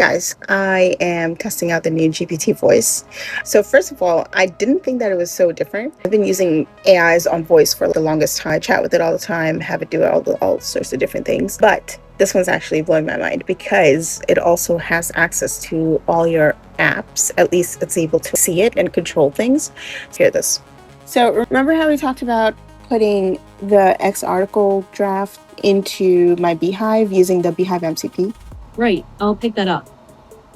Guys, I am testing out the new GPT Voice. So first of all, I didn't think that it was so different. I've been using AIs on voice for the longest time. I chat with it all the time, have it do all sorts of different things. But this one's actually blowing my mind because it also has access to all your apps. At least it's able to see it and control things. Let's hear this. So remember how we talked about putting the X article draft into my Beehive using the Beehive MCP? Right, I'll pick that up.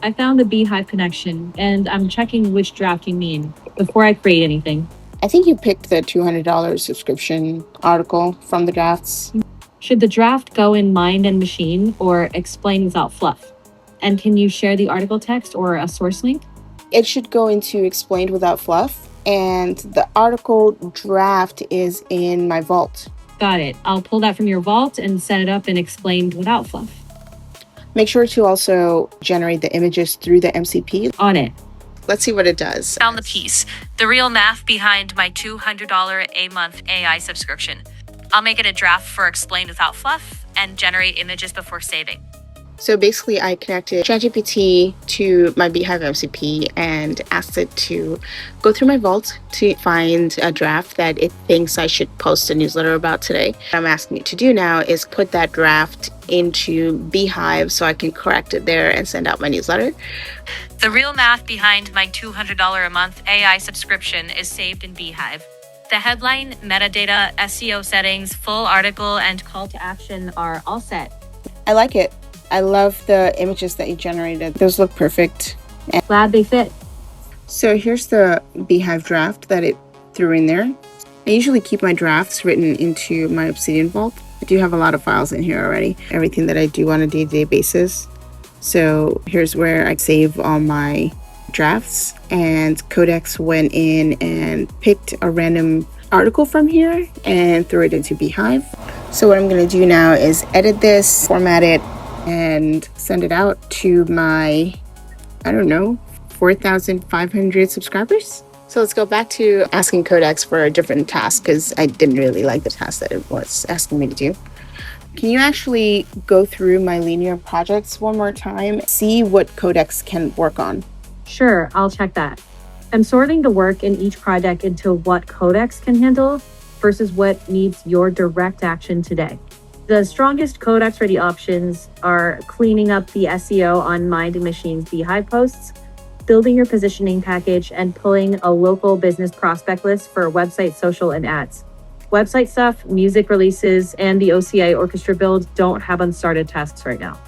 I found the Beehive connection, and I'm checking which draft you mean before I create anything. I think you picked the $200 subscription article from the drafts. Should the draft go in Mind and Machine or Explain Without Fluff? And can you share the article text or a source link? It should go into Explained Without Fluff, and the article draft is in my vault. Got it. I'll pull that from your vault and set it up in Explained Without Fluff. Make sure to also generate the images through the MCP. On it. Let's see what it does. Found the piece. The real math behind my $200 a month AI subscription. I'll make it a draft for Explain Without Fluff and generate images before saving. So basically, I connected ChatGPT to my Beehive MCP and asked it to go through my vault to find a draft that it thinks I should post a newsletter about today. What I'm asking it to do now is put that draft into Beehive so I can correct it there and send out my newsletter. The real math behind my $200 a month AI subscription is saved in Beehive. The headline, metadata, SEO settings, full article, and call to action are all set. I like it. I love the images that you generated. Those look perfect. Glad they fit. So here's the Beehive draft that it threw in there. I usually keep my drafts written into my Obsidian vault. I do have a lot of files in here already. Everything that I do on a day-to-day basis. So here's where I save all my drafts, and Codex went in and picked a random article from here and threw it into Beehive. So what I'm going to do now is edit this, format it, and send it out to my, 4,500 subscribers. So let's go back to asking Codex for a different task because I didn't really like the task that it was asking me to do. Can you actually go through my linear projects one more time? See what Codex can work on. Sure, I'll check that. I'm sorting the work in each project into what Codex can handle versus what needs your direct action today. The strongest Codex-ready options are cleaning up the SEO on Mind and Machine's Beehive posts, building your positioning package, and pulling a local business prospect list for website, social, and ads. Website stuff, music releases, and the OCI orchestra build don't have unstarted tasks right now.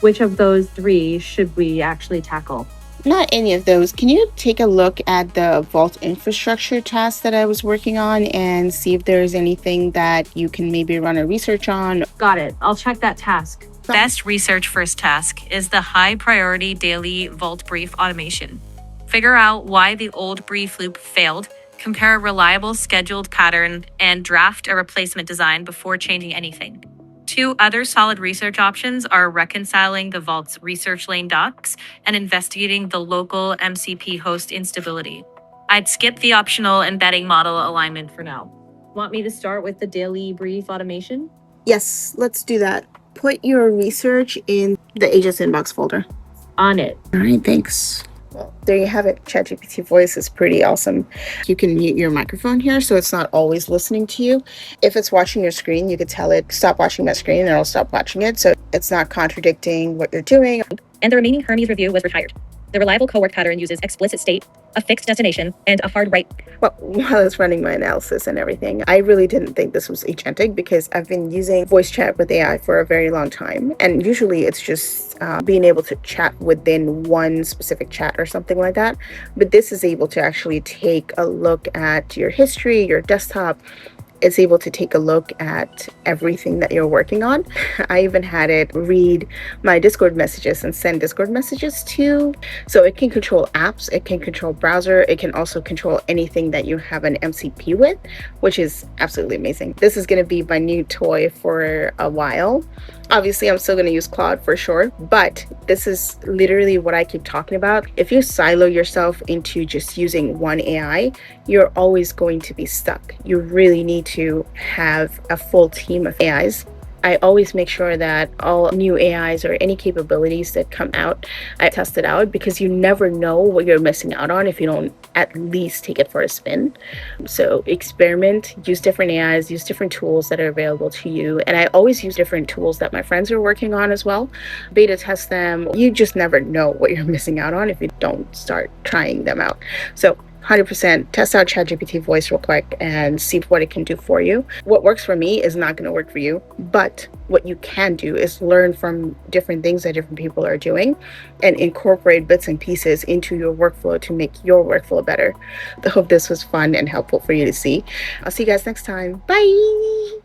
Which of those three should we actually tackle? Not any of those. Can you take a look at the Vault infrastructure task that I was working on and see if there's anything that you can maybe run a research on? Got it. I'll check that task. Best research first task is the high priority daily Vault brief automation. Figure out why the old brief loop failed, compare a reliable scheduled pattern, and draft a replacement design before changing anything. Two other solid research options are reconciling the Vault's research lane docs and investigating the local MCP host instability. I'd skip the optional embedding model alignment for now. Want me to start with the daily brief automation? Yes, let's do that. Put your research in the Agents Inbox folder. On it. All right, thanks. Well, there you have it. ChatGPT Voice is pretty awesome. You can mute your microphone here so it's not always listening to you. If it's watching your screen, you could tell it, stop watching my screen, and it'll stop watching it. So it's not contradicting what you're doing. And the remaining Hermes review was retired. The reliable co-work pattern uses explicit state, a fixed destination, and a hard right. Well, while it's running my analysis and everything, I really didn't think this was agentic because I've been using voice chat with AI for a very long time. And usually it's just being able to chat within one specific chat or something like that. But this is able to actually take a look at your history, your desktop. It's able to take a look at everything that you're working on. I even had it read my Discord messages and send Discord messages to. So it can control apps, it can control browser, it can also control anything that you have an MCP with, which is absolutely amazing. This is going to be my new toy for a while. Obviously, I'm still going to use Claude for sure, but this is literally what I keep talking about. If you silo yourself into just using one AI, you're always going to be stuck. You really need to have a full team of AIs. I always make sure that all new AIs or any capabilities that come out, I test it out, because you never know what you're missing out on if you don't at least take it for a spin. So experiment, use different AIs, use different tools that are available to you. And I always use different tools that my friends are working on as well. Beta test them. You just never know what you're missing out on if you don't start trying them out. So 100% test out ChatGPT Voice real quick and see what it can do for you. What works for me is not going to work for you, but what you can do is learn from different things that different people are doing and incorporate bits and pieces into your workflow to make your workflow better. I hope this was fun and helpful for you to see. I'll see you guys next time. Bye.